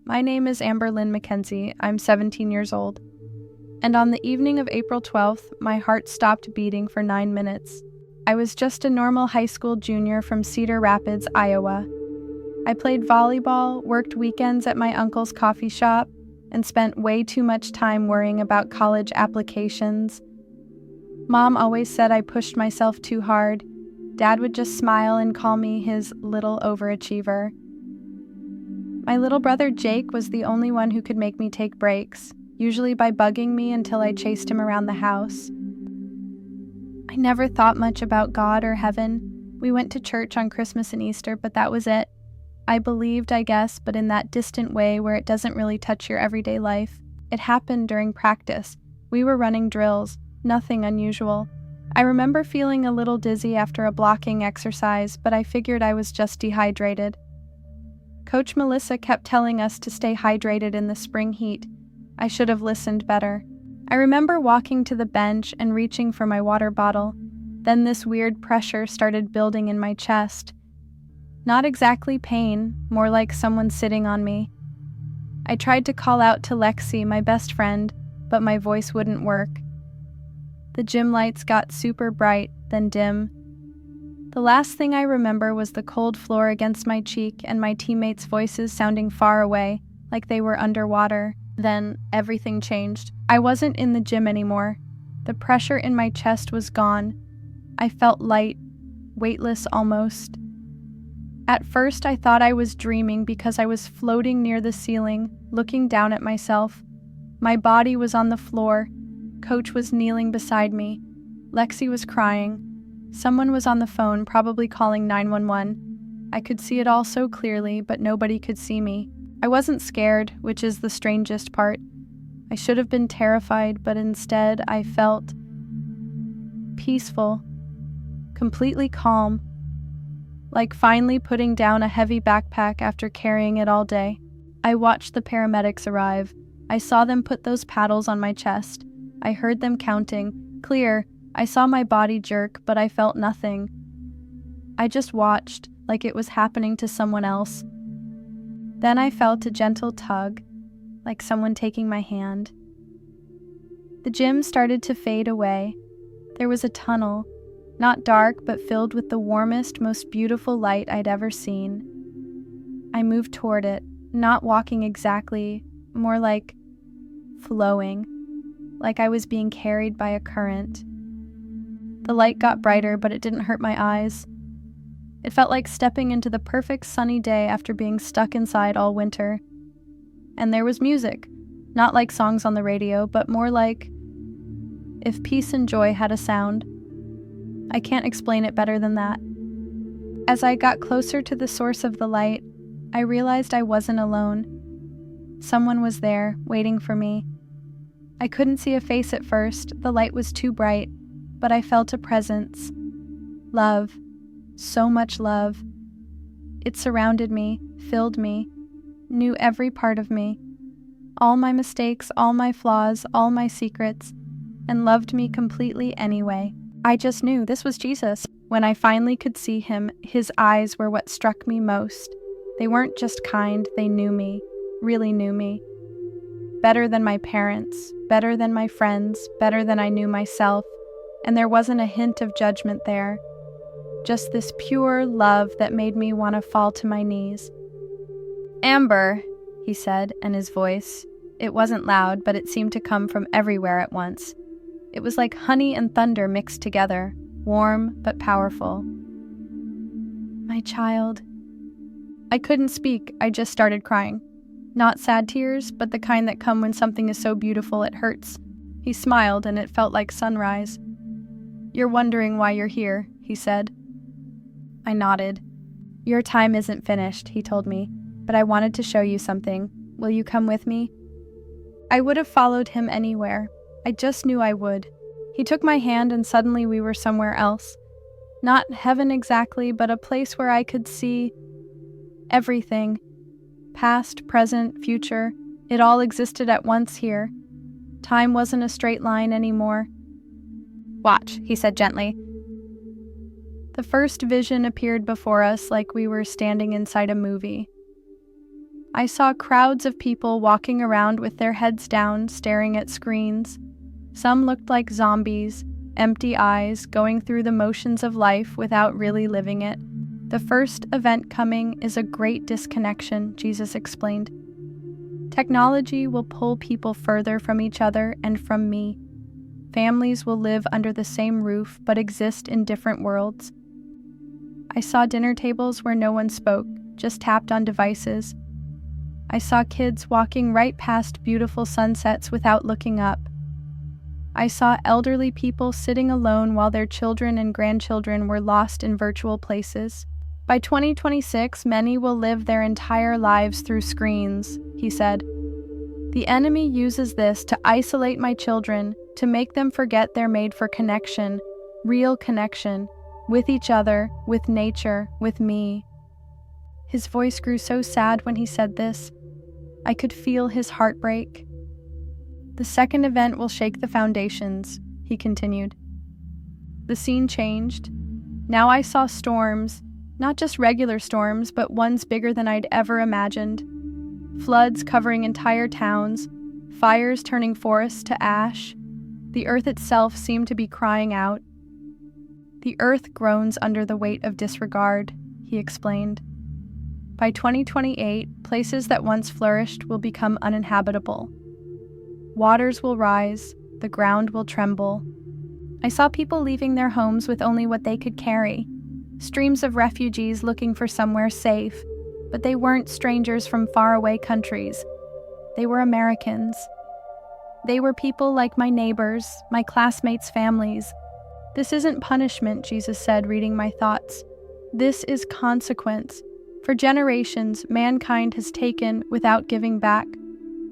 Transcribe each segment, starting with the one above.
My name is Amber Lynn Mackenzie. I'm 17 years old. And on the evening of April 12th, my heart stopped beating for 9 minutes. I was just a normal high school junior from Cedar Rapids, Iowa. I played volleyball, worked weekends at my uncle's coffee shop, and spent way too much time worrying about college applications. Mom always said I pushed myself too hard. Dad would just smile and call me his little overachiever. My little brother Jake was the only one who could make me take breaks, usually by bugging me until I chased him around the house. I never thought much about God or heaven. We went to church on Christmas and Easter, but that was it. I believed, I guess, but in that distant way where it doesn't really touch your everyday life. It happened during practice. We were running drills, nothing unusual. I remember feeling a little dizzy after a blocking exercise, but I figured I was just dehydrated. Coach Melissa kept telling us to stay hydrated in the spring heat. I should have listened better. I remember walking to the bench and reaching for my water bottle. Then this weird pressure started building in my chest. Not exactly pain, more like someone sitting on me. I tried to call out to Lexi, my best friend, but my voice wouldn't work. The gym lights got super bright, then dim. The last thing I remember was the cold floor against my cheek and my teammates' voices sounding far away, like they were underwater. Then everything changed. I wasn't in the gym anymore. The pressure in my chest was gone. I felt light, weightless almost. At first, I thought I was dreaming because I was floating near the ceiling, looking down at myself. My body was on the floor. Coach was kneeling beside me. Lexi was crying. Someone was on the phone, probably calling 911. I could see it all so clearly, but nobody could see me. I wasn't scared, which is the strangest part. I should have been terrified, but instead I felt peaceful, completely calm, like finally putting down a heavy backpack after carrying it all day. I watched the paramedics arrive. I saw them put those paddles on my chest. I heard them counting. Clear. I saw my body jerk, but I felt nothing. I just watched, like it was happening to someone else. Then I felt a gentle tug, like someone taking my hand. The gym started to fade away. There was a tunnel, not dark, but filled with the warmest, most beautiful light I'd ever seen. I moved toward it, not walking exactly, more like flowing, like I was being carried by a current. The light got brighter, but it didn't hurt my eyes. It felt like stepping into the perfect sunny day after being stuck inside all winter. And there was music, not like songs on the radio, but more like if peace and joy had a sound. I can't explain it better than that. As I got closer to the source of the light, I realized I wasn't alone. Someone was there, waiting for me. I couldn't see a face at first, the light was too bright, but I felt a presence. Love. So much love. It surrounded me, filled me, knew every part of me, all my mistakes, all my flaws, all my secrets, and loved me completely anyway. I just knew this was Jesus. When I finally could see him, his eyes were what struck me most. They weren't just kind, they knew me, really knew me. Better than my parents, better than my friends, better than I knew myself, and there wasn't a hint of judgment there. Just this pure love that made me want to fall to my knees. "Amber," he said, and his voice, it wasn't loud, but it seemed to come from everywhere at once. It was like honey and thunder mixed together, warm but powerful. "My child." I couldn't speak, I just started crying. Not sad tears, but the kind that come when something is so beautiful it hurts. He smiled, and it felt like sunrise. "You're wondering why you're here," he said. I nodded. "Your time isn't finished," he told me, "but I wanted to show you something. Will you come with me?" I would have followed him anywhere. I just knew I would. He took my hand and suddenly we were somewhere else. Not heaven exactly, but a place where I could see everything. Past, present, future. It all existed at once here. Time wasn't a straight line anymore. "Watch," he said gently. The first vision appeared before us like we were standing inside a movie. I saw crowds of people walking around with their heads down, staring at screens. Some looked like zombies, empty eyes, going through the motions of life without really living it. The first event coming is a great disconnection, Jesus explained. Technology will pull people further from each other and from me. Families will live under the same roof but exist in different worlds. I saw dinner tables where no one spoke, just tapped on devices. I saw kids walking right past beautiful sunsets without looking up. I saw elderly people sitting alone while their children and grandchildren were lost in virtual places. By 2026, many will live their entire lives through screens, he said. The enemy uses this to isolate my children, to make them forget they're made for connection, real connection, with each other, with nature, with me. His voice grew so sad when he said this. I could feel his heart break. The second event will shake the foundations, he continued. The scene changed. Now I saw storms, not just regular storms, but ones bigger than I'd ever imagined. Floods covering entire towns, fires turning forests to ash. The earth itself seemed to be crying out. The earth groans under the weight of disregard, he explained. By 2028, places that once flourished will become uninhabitable. Waters will rise, the ground will tremble. I saw people leaving their homes with only what they could carry. Streams of refugees looking for somewhere safe, but they weren't strangers from faraway countries. They were Americans. They were people like my neighbors, my classmates' families. This isn't punishment, Jesus said, reading my thoughts. This is consequence. For generations, mankind has taken without giving back,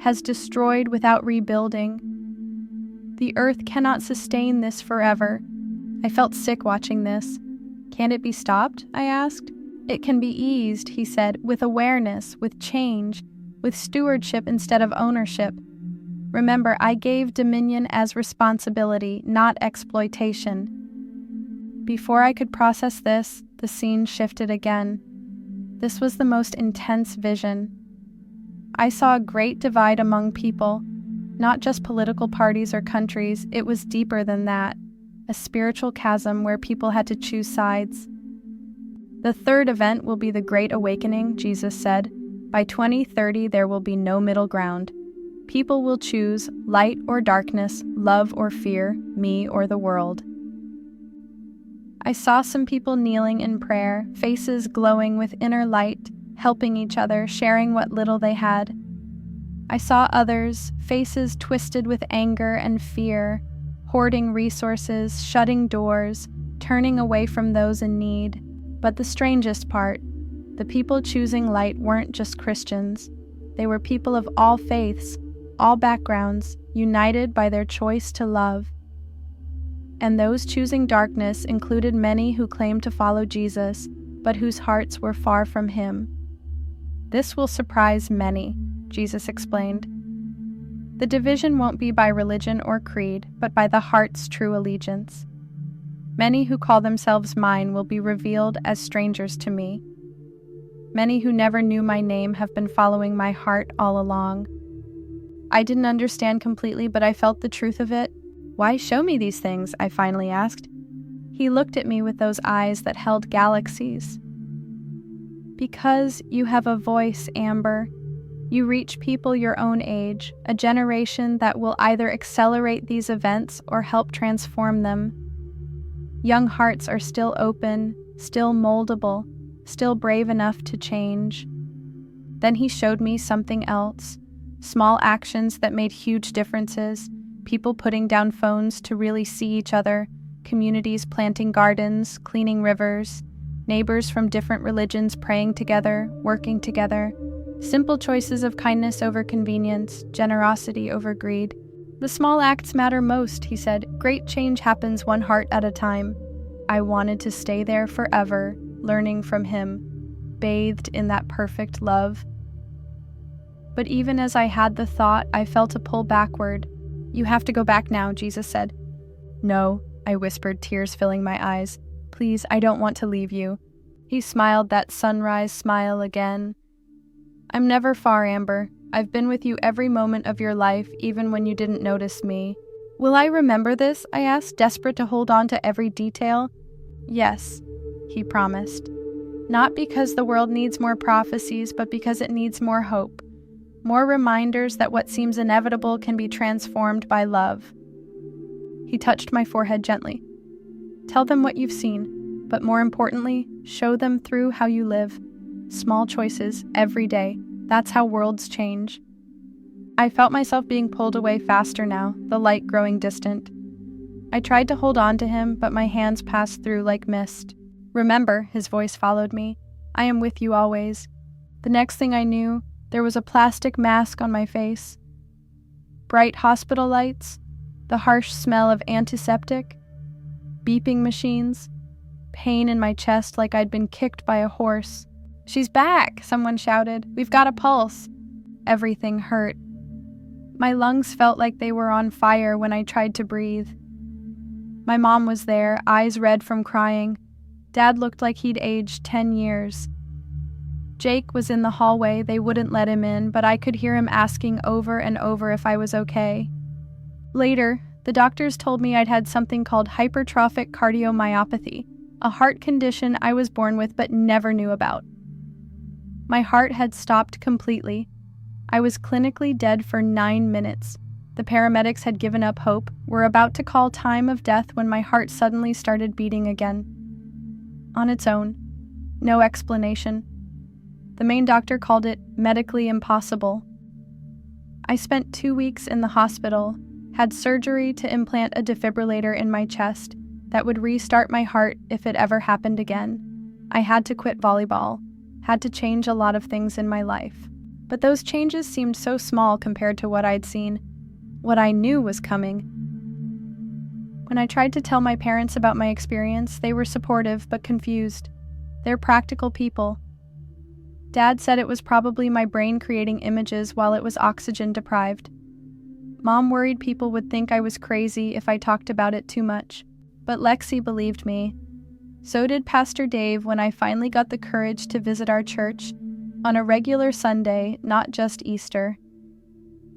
has destroyed without rebuilding. The earth cannot sustain this forever. I felt sick watching this. Can it be stopped? I asked. It can be eased, he said, with awareness, with change, with stewardship instead of ownership. Remember, I gave dominion as responsibility, not exploitation. Before I could process this, the scene shifted again. This was the most intense vision. I saw a great divide among people, not just political parties or countries. It was deeper than that, a spiritual chasm where people had to choose sides. The third event will be the Great Awakening, Jesus said. By 2030, there will be no middle ground. People will choose light or darkness, love or fear, me or the world. I saw some people kneeling in prayer, faces glowing with inner light, helping each other, sharing what little they had. I saw others, faces twisted with anger and fear, hoarding resources, shutting doors, turning away from those in need. But the strangest part, the people choosing light weren't just Christians. They were people of all faiths, all backgrounds, united by their choice to love. And those choosing darkness included many who claimed to follow Jesus, but whose hearts were far from him. This will surprise many, Jesus explained. The division won't be by religion or creed, but by the heart's true allegiance. Many who call themselves mine will be revealed as strangers to me. Many who never knew my name have been following my heart all along. I didn't understand completely, but I felt the truth of it. Why show me these things? I finally asked. He looked at me with those eyes that held galaxies. Because you have a voice, Amber. You reach people your own age, a generation that will either accelerate these events or help transform them. Young hearts are still open, still moldable, still brave enough to change. Then he showed me something else. Small actions that made huge differences, people putting down phones to really see each other, communities planting gardens, cleaning rivers, neighbors from different religions praying together, working together, simple choices of kindness over convenience, generosity over greed. The small acts matter most, he said. Great change happens one heart at a time. I wanted to stay there forever, learning from him, bathed in that perfect love. But even as I had the thought, I felt a pull backward. You have to go back now, Jesus said. No, I whispered, tears filling my eyes. Please, I don't want to leave you. He smiled that sunrise smile again. I'm never far, Amber. I've been with you every moment of your life, even when you didn't notice me. Will I remember this? I asked, desperate to hold on to every detail. Yes, he promised. Not because the world needs more prophecies, but because it needs more hope. More reminders that what seems inevitable can be transformed by love. He touched my forehead gently. Tell them what you've seen, but more importantly, show them through how you live. Small choices, every day. That's how worlds change. I felt myself being pulled away faster now, the light growing distant. I tried to hold on to him, but my hands passed through like mist. Remember, his voice followed me. I am with you always. The next thing I knew, there was a plastic mask on my face. Bright hospital lights, the harsh smell of antiseptic, beeping machines, pain in my chest like I'd been kicked by a horse. She's back, someone shouted. We've got a pulse. Everything hurt. My lungs felt like they were on fire when I tried to breathe. My mom was there, eyes red from crying. Dad looked like he'd aged 10 years. Jake was in the hallway. They wouldn't let him in, but I could hear him asking over and over if I was okay. Later, the doctors told me I'd had something called hypertrophic cardiomyopathy, a heart condition I was born with but never knew about. My heart had stopped completely. I was clinically dead for 9 minutes. The paramedics had given up hope, were about to call time of death when my heart suddenly started beating again. On its own. No explanation. The main doctor called it medically impossible. I spent 2 weeks in the hospital, had surgery to implant a defibrillator in my chest that would restart my heart if it ever happened again. I had to quit volleyball, had to change a lot of things in my life. But those changes seemed so small compared to what I'd seen, what I knew was coming. When I tried to tell my parents about my experience, they were supportive but confused. They're practical people. Dad said it was probably my brain creating images while it was oxygen deprived. Mom worried people would think I was crazy if I talked about it too much. But Lexi believed me. So did Pastor Dave when I finally got the courage to visit our church on a regular Sunday, not just Easter.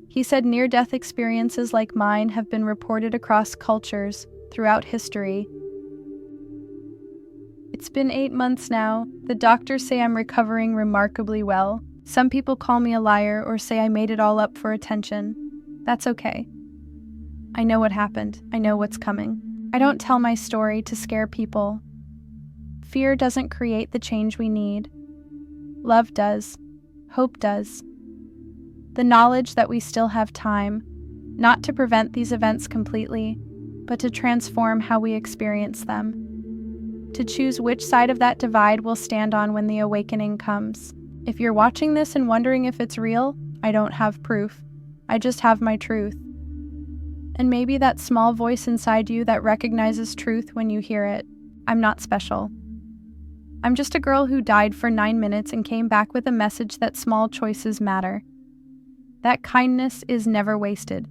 He said near-death experiences like mine have been reported across cultures throughout history. It's been 8 months now. The doctors say I'm recovering remarkably well. Some people call me a liar or say I made it all up for attention. That's okay. I know what happened. I know what's coming. I don't tell my story to scare people. Fear doesn't create the change we need. Love does. Hope does. The knowledge that we still have time, not to prevent these events completely, but to transform how we experience them. To choose which side of that divide we'll stand on when the awakening comes. If you're watching this and wondering if it's real, I don't have proof. I just have my truth. And maybe that small voice inside you that recognizes truth when you hear it. I'm not special. I'm just a girl who died for 9 minutes and came back with a message that small choices matter. That kindness is never wasted.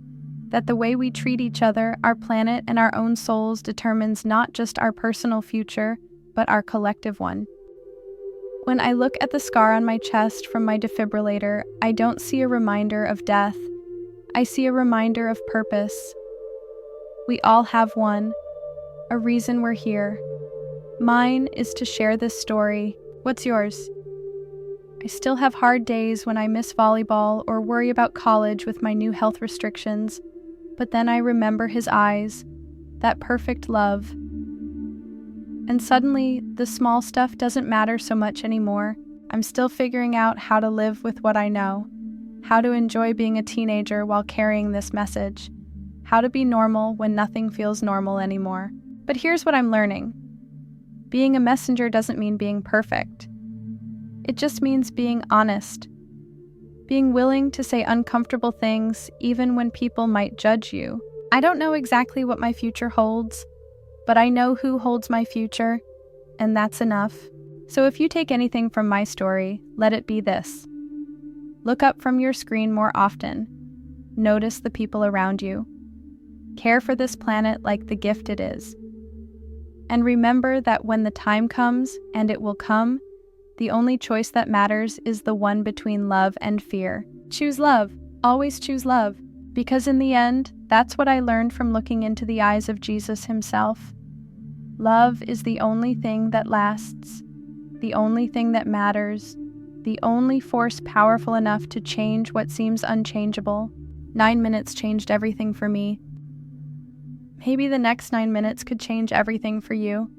That the way we treat each other, our planet, and our own souls determines not just our personal future, but our collective one. When I look at the scar on my chest from my defibrillator, I don't see a reminder of death. I see a reminder of purpose. We all have one, a reason we're here. Mine is to share this story. What's yours? I still have hard days when I miss volleyball or worry about college with my new health restrictions, but then I remember his eyes, that perfect love. And suddenly, the small stuff doesn't matter so much anymore. I'm still figuring out how to live with what I know, how to enjoy being a teenager while carrying this message, how to be normal when nothing feels normal anymore. But here's what I'm learning. Being a messenger doesn't mean being perfect. It just means being honest. Being willing to say uncomfortable things even when people might judge you. I don't know exactly what my future holds, but I know who holds my future, and that's enough. So if you take anything from my story, let it be this. Look up from your screen more often. Notice the people around you. Care for this planet like the gift it is. And remember that when the time comes, and it will come, The only choice that matters is the one between love and fear. Choose love. Always choose love. Because in the end, that's what I learned from looking into the eyes of Jesus himself. Love is the only thing that lasts, the only thing that matters, the only force powerful enough to change what seems unchangeable. 9 minutes changed everything for me. Maybe the next 9 minutes could change everything for you.